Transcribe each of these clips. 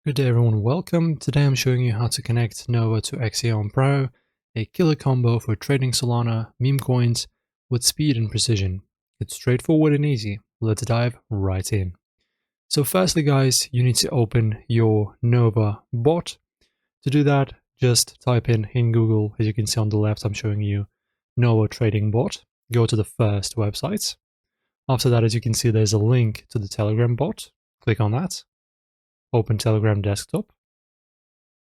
Good day everyone, welcome. Today I'm showing you how to connect Nova to Axiom Pro, a killer combo for trading Solana meme coins with speed and precision. It's straightforward and easy. Let's dive right in. So firstly guys, you need to open your Nova bot. To do that, just type in Google, as you can see on the left, I'm showing you Nova trading bot. Go to the first website. After that, as you can see, there's a link to the Telegram bot. Click on that. Open Telegram desktop.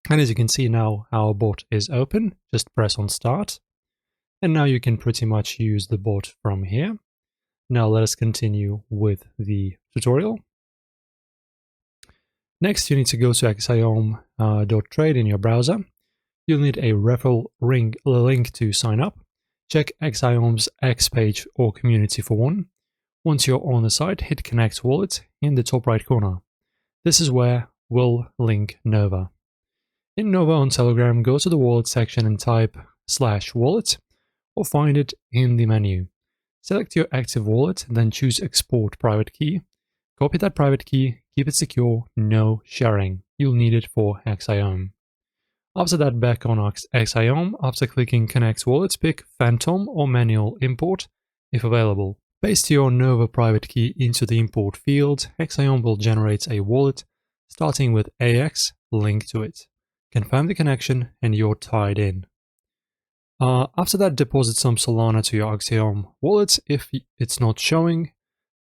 And as you can see now, our bot is open. Just press on start. And now you can pretty much use the bot from here. Now let us continue with the tutorial. Next, you need to go to axiom.trade in your browser. You'll need a referral link to sign up. Check Axiom's X page or community for one. Once you're on the site, hit Connect Wallet in the top right corner. This is where we'll link Nova. In Nova on Telegram, go to the wallet section and type /wallet or find it in the menu. Select your active wallet, then choose Export Private Key. Copy that private key, keep it secure, no sharing. You'll need it for Axiom. After that, back on Axiom, after clicking Connect Wallets, pick Phantom or Manual Import if available. Paste your Nova private key into the import field. Axiom will generate a wallet starting with AX linked to it. Confirm the connection and you're tied in. After that, deposit some Solana to your Axiom wallet if it's not showing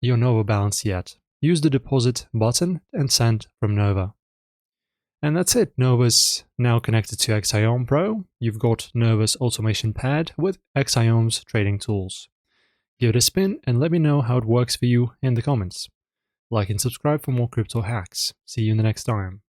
your Nova balance yet. Use the deposit button and send from Nova. And that's it. Nova's now connected to Axiom Pro. You've got Nova's automation pad with Axiom's trading tools. Give it a spin and let me know how it works for you in the comments. Like and subscribe for more crypto hacks. See you in the next time.